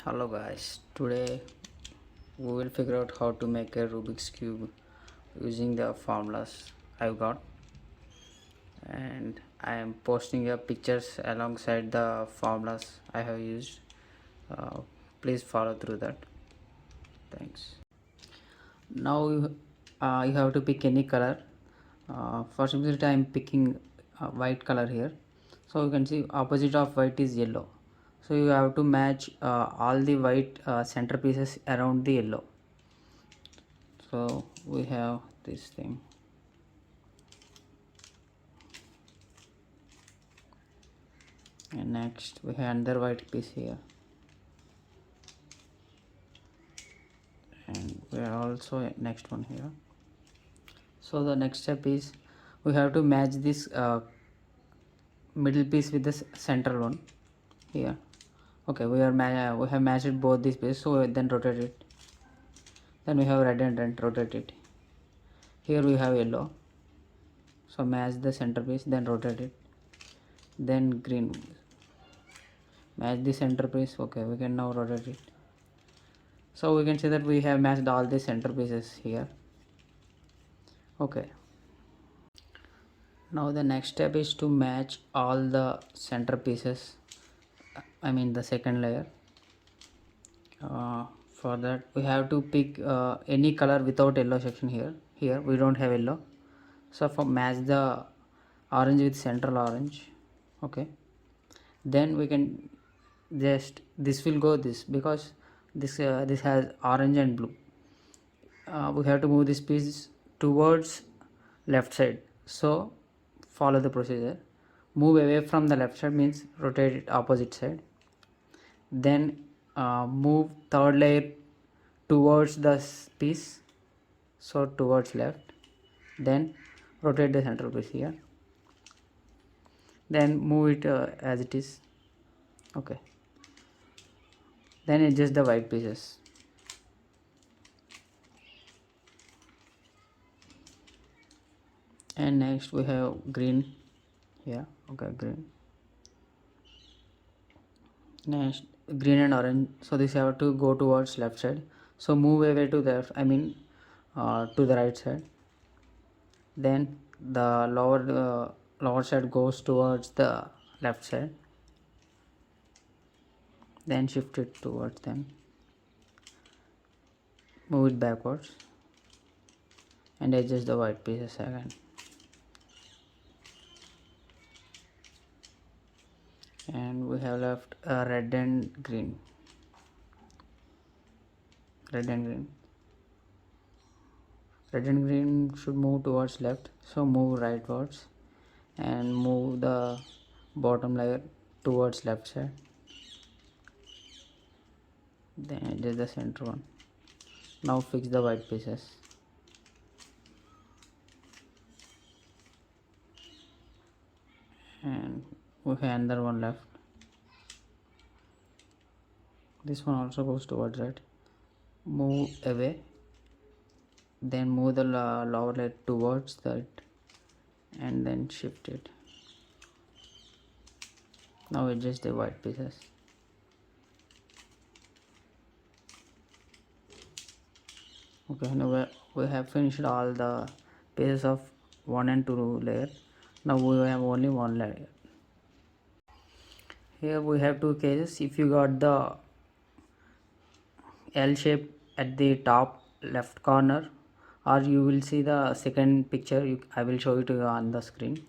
Hello guys, today we will figure out how to make a Rubik's Cube using the formulas I've got, and I am posting up pictures alongside the formulas I have used. Uh, Please follow through that. Thanks. Now you have to pick any color. For simplicity I am picking white color here. So you can see opposite of white is yellow. So you have to match all the white centerpieces around the yellow. So we have this thing, and next we have another white piece here, and we are also next one here. So the next step is we have to match this middle piece with the central one here. Okay, we have matched both these pieces, so then rotate it. Then we have red and red, rotate it. Here we have yellow, so match the center piece, then rotate it. Then green, match the center piece. Okay, we can now rotate it. So we can see that we have matched all the center pieces here. Okay, now the next step is to match all the center pieces, I mean the second layer. For that we have to pick any color without yellow section. Here we don't have yellow, so for match the orange with central orange. Okay, then we can just, this will go this, because this has orange and blue. We have to move this piece towards left side, so follow the procedure. Move away from the left side means rotate it opposite side. Then move third layer towards the piece, so towards left. Then rotate the central piece here, then move it as it is. Okay, then adjust the white pieces. And next we have green here. Okay, green. Next green and orange, so this have to go towards left side, so move away to the left, I mean to the right side. Then the lower side goes towards the left side, then shift it towards them, move it backwards, and adjust the white pieces again. And we have left red and green. Red and green. Red and green should move towards left, so move rightwards and move the bottom layer towards left side. Then adjust the center one. Now fix the white pieces. And we have another one left. This one also goes towards right. Move away, then move the lower layer towards that, and then shift it. Now adjust the white pieces. Okay, now we have finished all the pieces of 1 and 2 layer. Now we have only one layer. Here we have two cases. If you got the L shape at the top left corner, or you will see the second picture, I will show it on the screen.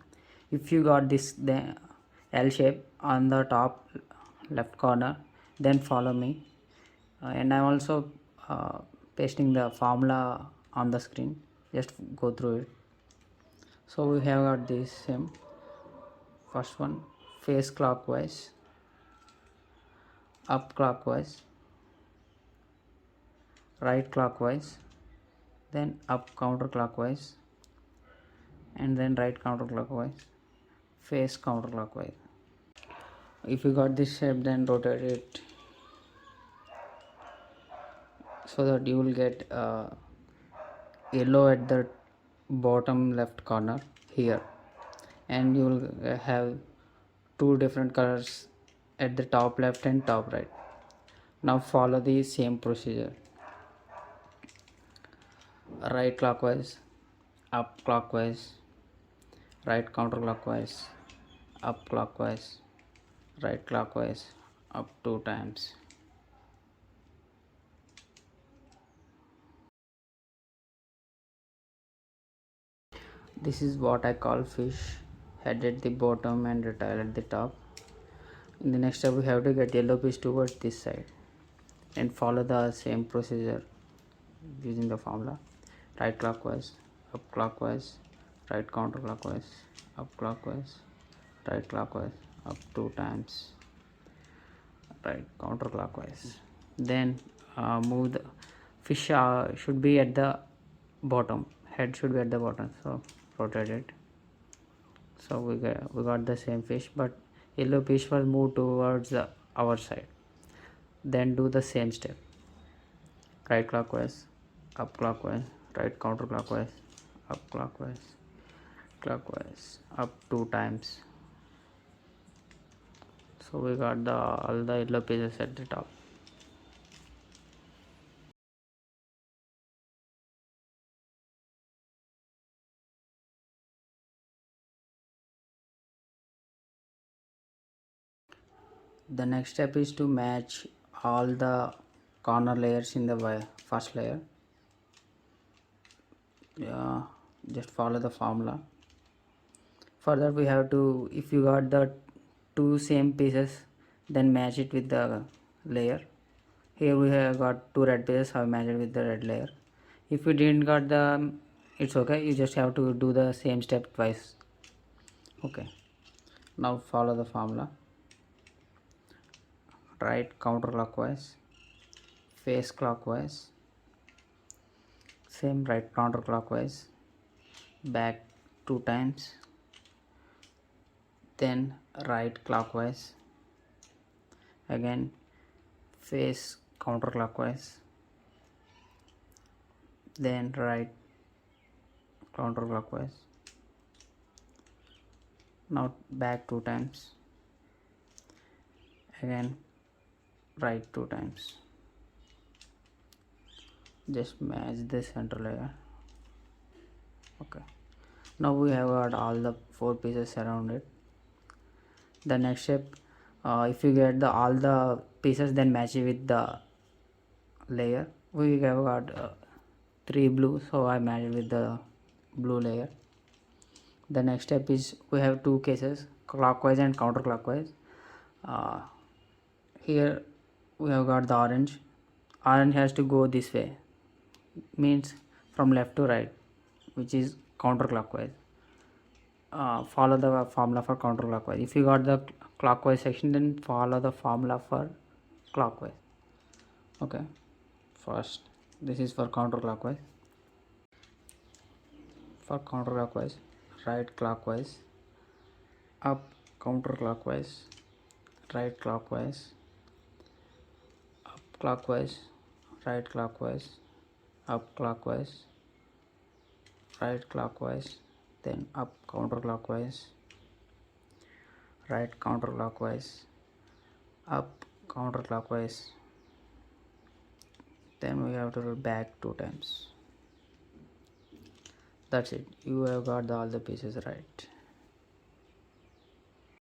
If you got this, the L shape on the top left corner, then follow me. And I'm also pasting the formula on the screen, just go through it. So we have got this same. First one, face clockwise, up clockwise, right clockwise, then up counterclockwise, and then right counterclockwise, face counterclockwise. If you got this shape, then rotate it so that you will get yellow at the bottom left corner here, and you will have two different colors at the top left and top right. Now follow the same procedure. Right clockwise, up clockwise, right counterclockwise, up clockwise, right clockwise, up 2 times. This is what I call fish, head at the bottom and tail at the top. In the next step we have to get yellow fish towards this side and follow the same procedure using the formula. Right clockwise, up clockwise, right counterclockwise, up clockwise, right clockwise, up 2 times, right counterclockwise. Then move the fish should be at the bottom, head should be at the bottom, so rotate it. So we got the same fish, but yellow fish was moved towards our side. Then do the same step. Right clockwise, up clockwise, right counterclockwise, up clockwise, clockwise, up 2 times. So we got all the yellow pieces at the top. The next step is to match all the corner layers in the first layer. Yeah, just follow the formula. For that we have to, if you got the two same pieces, then match it with the layer. Here we have got two red pieces, have matched with the red layer. If you didn't got the, it's okay, you just have to do the same step twice. Okay, now follow the formula. Right counterclockwise, face clockwise, same right counterclockwise, back 2 times, then right clockwise, again face counterclockwise, then right counterclockwise, now back 2 times, again right 2 times. Just match the center layer. Okay, now we have got all the 4 pieces around it. The next step, if you get all the pieces, then match it with the layer. We have got 3 blue, so I match it with the blue layer. The next step is we have 2 cases, clockwise and counterclockwise. uh, Here we have got the orange has to go this way, means from left to right, which is counterclockwise. Follow the formula for counterclockwise. If you got the clockwise section, then follow the formula for clockwise. Okay, first this is for counterclockwise. For counterclockwise, right clockwise, up counterclockwise, right clockwise, up clockwise, right clockwise, up clockwise, right clockwise, then up counterclockwise, right counterclockwise, up counterclockwise, then we have to roll back 2 times. That's it, you have got all the pieces right.